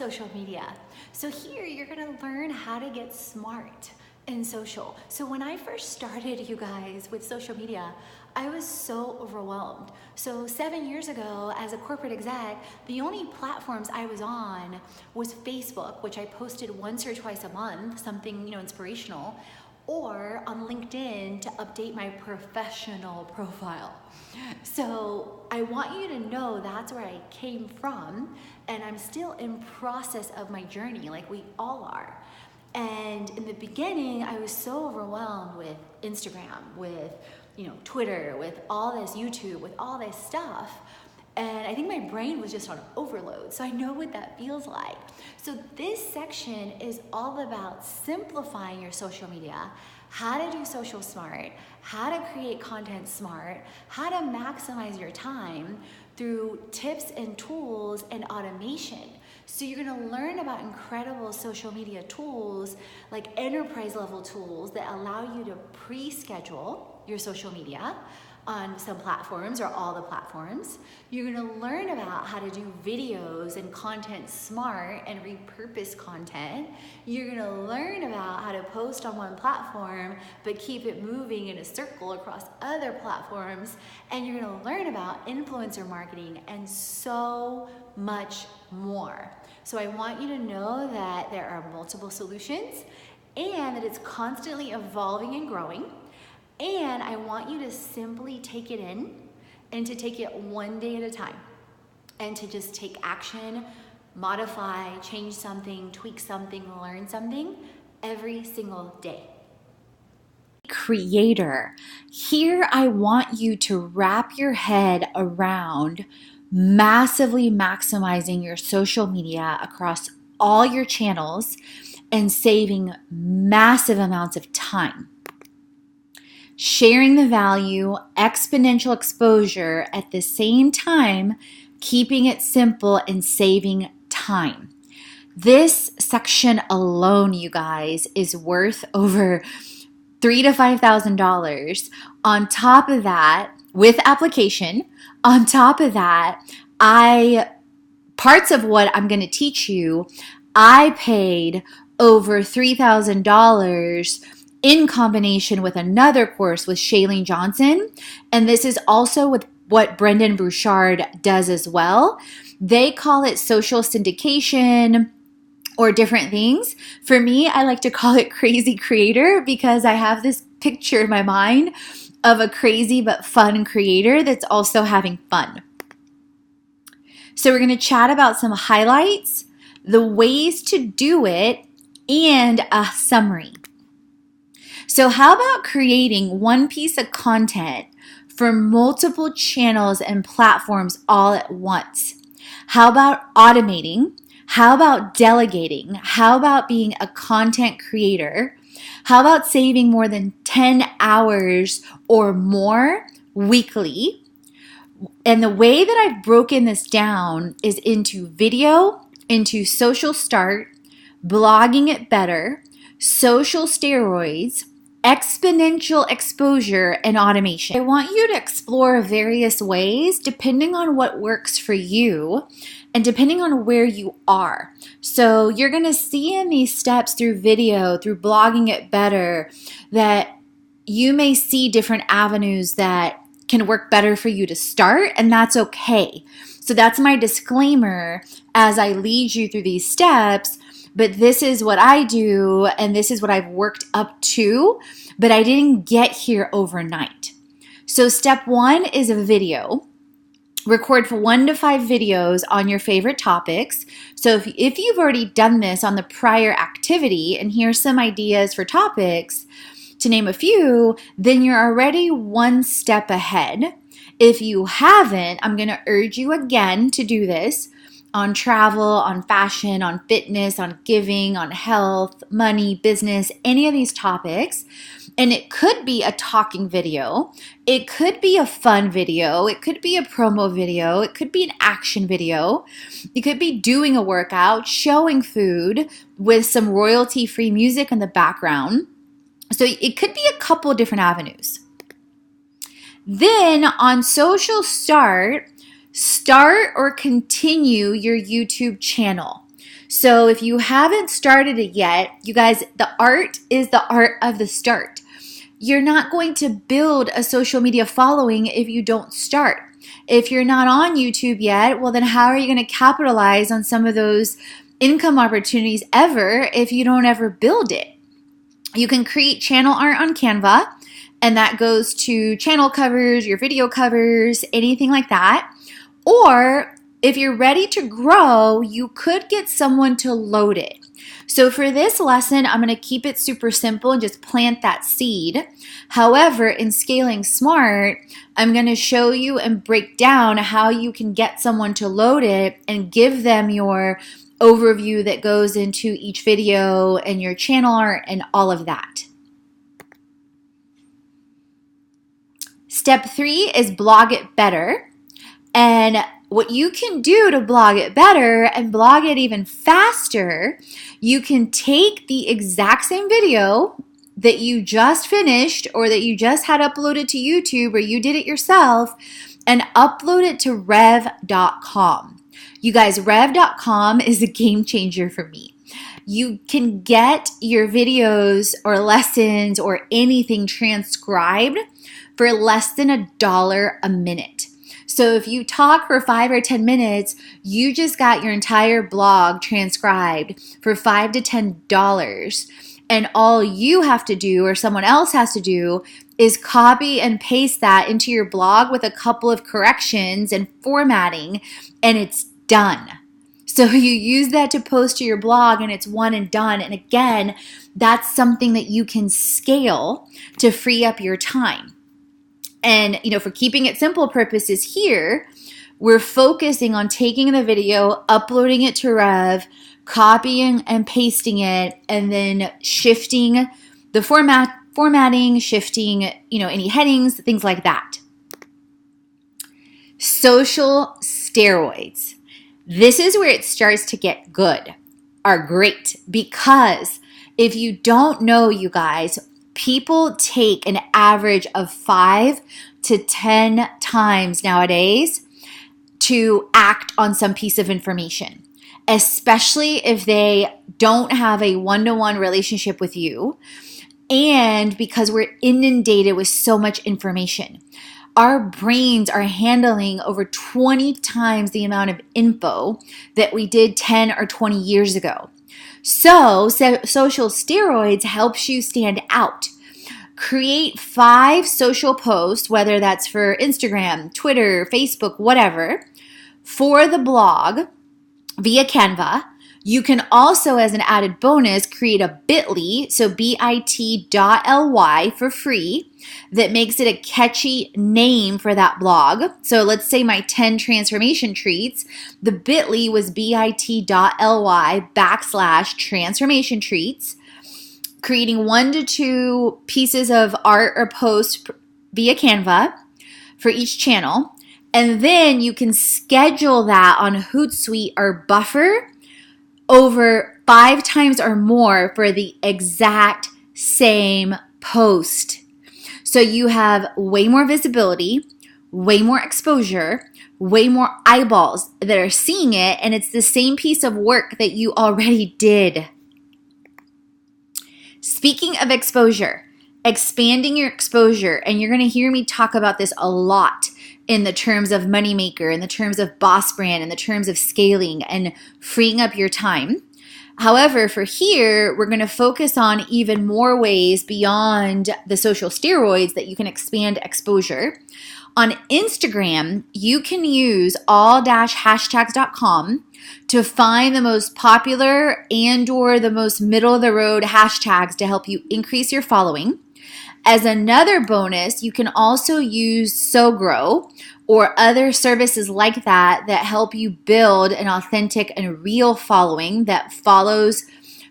social media. So here you're gonna learn how to get smart in social. So when I first started, you guys, with social media, I was so overwhelmed. So 7 years ago, as a corporate exec, the only platforms I was on was Facebook, which I posted once or twice a month, something inspirational, or on LinkedIn to update my professional profile. So I want you to know that's where I came from, and I'm still in process of my journey, like we all are. And in the beginning, I was so overwhelmed with Instagram, with Twitter, with all this YouTube, with all this stuff. And I think my brain was just on overload. So I know what that feels like. So this section is all about simplifying your social media, how to do social smart, how to create content smart, how to maximize your time through tips and tools and automation. So you're gonna learn about incredible social media tools, like enterprise level tools that allow you to pre-schedule your social media on some platforms or all the platforms. You're gonna learn about how to do videos and content smart and repurpose content. You're gonna learn about how to post on one platform but keep it moving in a circle across other platforms. And you're gonna learn about influencer marketing and so much more. So I want you to know that there are multiple solutions and that it's constantly evolving and growing. And I want you to simply take it in and to take it one day at a time and to just take action, modify, change something, tweak something, learn something every single day. Creator, here I want you to wrap your head around massively maximizing your social media across all your channels and saving massive amounts of time. Sharing the value, exponential exposure at the same time, keeping it simple and saving time. This section alone, you guys, is worth over $3,000 to $5,000. On top of that, with application, on top of that, parts of what I'm going to teach you, I paid over $3,000 in combination with another course with Chalene Johnson. And this is also with what Brendon Burchard does as well. They call it social syndication or different things. For me, I like to call it crazy creator because I have this picture in my mind of a crazy but fun creator that's also having fun. So we're going to chat about some highlights, the ways to do it, and a summary. So how about creating one piece of content for multiple channels and platforms all at once? How about automating? How about delegating? How about being a content creator? How about saving more than 10 hours or more weekly? And the way that I've broken this down is into video, into social start, blogging it better, social steroids, exponential exposure, and automation. I want you to explore various ways depending on what works for you and depending on where you are. So you're going to see in these steps through video, through blogging it better, that you may see different avenues that can work better for you to start, and that's okay. So that's my disclaimer as I lead you through these steps. But this is what I do, and this is what I've worked up to, but I didn't get here overnight. So step one is a video. Record for 1 to 5 videos on your favorite topics. So if you've already done this on the prior activity, and here's some ideas for topics, to name a few, then you're already one step ahead. If you haven't, I'm going to urge you again to do this on travel, on fashion, on fitness, on giving, on health, money, business, any of these topics. And it could be a talking video. It could be a fun video. It could be a promo video. It could be an action video. You could be doing a workout, showing food with some royalty-free music in the background. So it could be a couple different avenues. Then on social start or continue your YouTube channel. So if you haven't started it yet, you guys, the art is the art of the start. You're not going to build a social media following if you don't start. If you're not on YouTube yet, well, then how are you going to capitalize on some of those income opportunities ever if you don't ever build it? You can create channel art on Canva, and that goes to channel covers, your video covers, anything like that. Or if you're ready to grow, you could get someone to load it. So for this lesson, I'm going to keep it super simple and just plant that seed. However, in Scaling Smart, I'm going to show you and break down how you can get someone to load it and give them your overview that goes into each video and your channel art and all of that. Step 3 is blog it better. And what you can do to blog it better and blog it even faster, you can take the exact same video that you just finished or that you just had uploaded to YouTube or you did it yourself and upload it to rev.com. You guys, rev.com is a game changer for me. You can get your videos or lessons or anything transcribed for less than $1 a minute. So if you talk for 5 or 10 minutes, you just got your entire blog transcribed for $5 to $10. And all you have to do, or someone else has to do, is copy and paste that into your blog with a couple of corrections and formatting, and it's done. So you use that to post to your blog and it's one and done. And again, that's something that you can scale to free up your time. And, for keeping it simple purposes here, we're focusing on taking the video, uploading it to Rev, copying and pasting it, and then shifting the formatting, shifting, any headings, things like that. Social steroids. This is where it starts to get good, are great, because if you don't know, you guys, people take an average of 5 to 10 times nowadays to act on some piece of information, especially if they don't have a one-to-one relationship with you, and because we're inundated with so much information. Our brains are handling over 20 times the amount of info that we did 10 or 20 years ago. So social steroids helps you stand out. Create 5 social posts, whether that's for Instagram, Twitter, Facebook, whatever, for the blog via Canva. You can also, as an added bonus, create a bit.ly, so bit.ly for free, that makes it a catchy name for that blog. So let's say my 10 transformation treats, the bit.ly was bit.ly/transformation treats, creating 1 to 2 pieces of art or posts via Canva for each channel. And then you can schedule that on Hootsuite or Buffer over 5 times or more for the exact same post. So you have way more visibility, way more exposure, way more eyeballs that are seeing it, and it's the same piece of work that you already did. Speaking of exposure, expanding your exposure, and you're going to hear me talk about this a lot in the terms of moneymaker, in the terms of boss brand, in the terms of scaling and freeing up your time. However, for here, we're going to focus on even more ways beyond the social steroids that you can expand exposure. On Instagram, you can use all-hashtags.com to find the most popular and or the most middle-of-the-road hashtags to help you increase your following. As another bonus, you can also use SoGrow or other services like that that help you build an authentic and real following that follows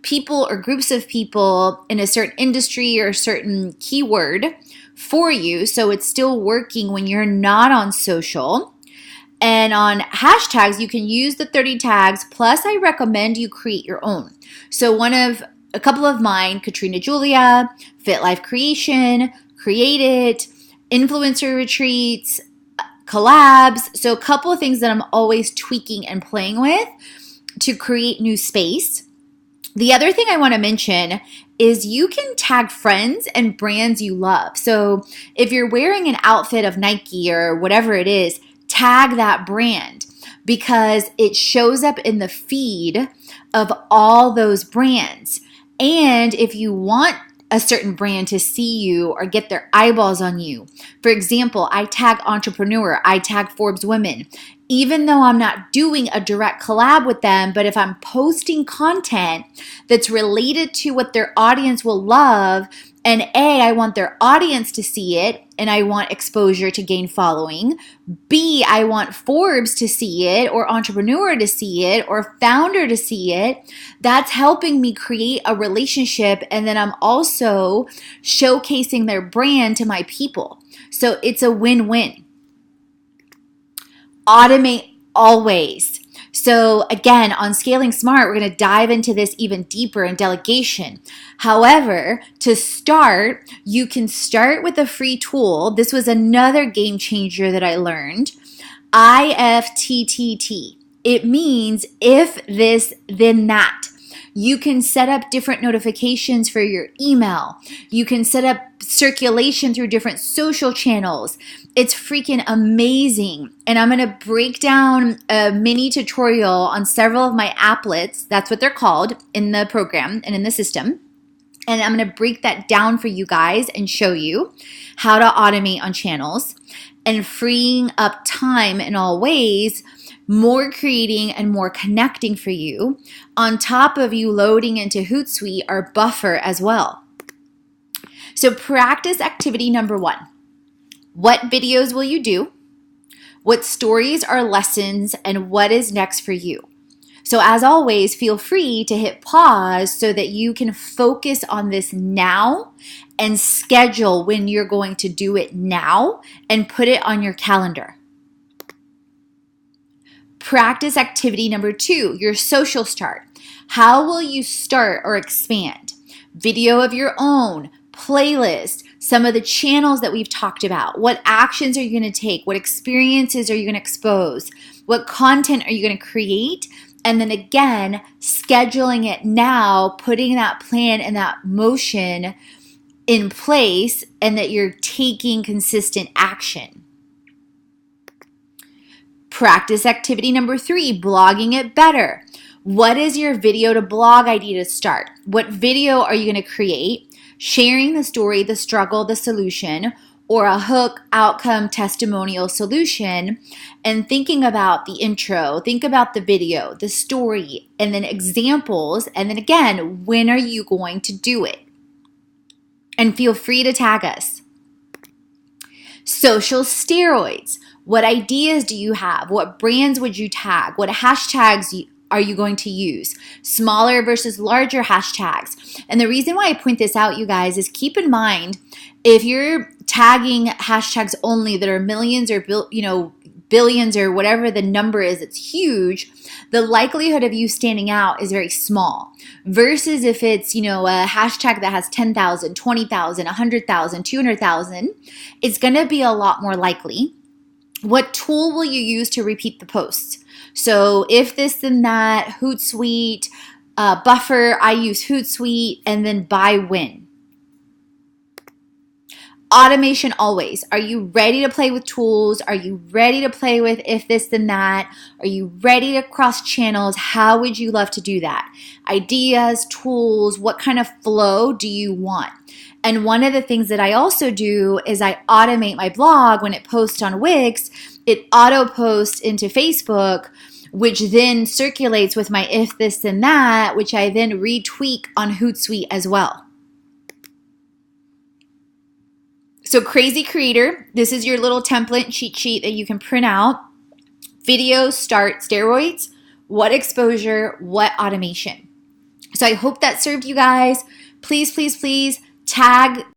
people or groups of people in a certain industry or a certain keyword for you, so it's still working when you're not on social. And on hashtags, you can use the 30 tags, plus I recommend you create your own. So a couple of mine, Katrina Julia, Fit Life Creation, Create It, Influencer Retreats, collabs. So a couple of things that I'm always tweaking and playing with. to create new space. The other thing I want to mention is you can tag friends and brands you love. So if you're wearing an outfit of Nike or whatever it is, tag that brand because it shows up in the feed of all those brands. And if you want a certain brand to see you or get their eyeballs on you, for example, I tag Entrepreneur, I tag Forbes Women, even though I'm not doing a direct collab with them, but if I'm posting content that's related to what their audience will love, and A, I want their audience to see it, and I want exposure to gain following. B, I want Forbes to see it, or Entrepreneur to see it, or Founder to see it. That's helping me create a relationship, and then I'm also showcasing their brand to my people. So it's a win-win. Automate always. So again, on Scaling Smart, we're going to dive into this even deeper in delegation. However, to start, you can start with a free tool. This was another game changer that I learned. IFTTT. It means if this, then that. You can set up different notifications for your email. You can set up circulation through different social channels. It's freaking amazing. And I'm going to break down a mini tutorial on several of my applets. That's what they're called in the program and in the system. And I'm going to break that down for you guys and show you how to automate on channels and freeing up time in all ways, more creating and more connecting for you, on top of you loading into Hootsuite or Buffer as well. So practice activity number 1. What videos will you do? What stories are lessons? And what is next for you? So as always, feel free to hit pause so that you can focus on this now and schedule when you're going to do it now and put it on your calendar. Practice activity number 2, your social start. How will you start or expand? Video of your own, playlist, some of the channels that we've talked about. What actions are you going to take? What experiences are you going to expose? What content are you going to create? And then again, scheduling it now, putting that plan and that motion in place, and that you're taking consistent action. Practice activity number 3, blogging it better. What is your video to blog idea to start? What video are you going to create? Sharing the story, the struggle, the solution, or a hook, outcome, testimonial solution, and thinking about the intro, think about the video, the story, and then examples, and then again, when are you going to do it? And feel free to tag us. Social steroids. What ideas do you have? What brands would you tag? What hashtags are you going to use? Smaller versus larger hashtags. And the reason why I point this out, you guys, is keep in mind, if you're tagging hashtags only that are millions or billions or whatever the number is, it's huge, the likelihood of you standing out is very small. Versus if it's, a hashtag that has 10,000, 20,000, 100,000, 200,000, it's going to be a lot more likely. What tool will you use to repeat the posts? So if this, then that, Hootsuite, Buffer, I use Hootsuite, and then by when. Automation always. Are you ready to play with tools? Are you ready to play with if this, then that? Are you ready to cross channels? How would you love to do that? Ideas, tools, what kind of flow do you want? And one of the things that I also do is I automate my blog. When it posts on Wix, it auto posts into Facebook, which then circulates with my if this, then that, which I then retweak on Hootsuite as well. So Crazy Creator, this is your little template cheat sheet that you can print out. Video, start, steroids, what exposure, what automation. So I hope that served you guys. Please, please, please tag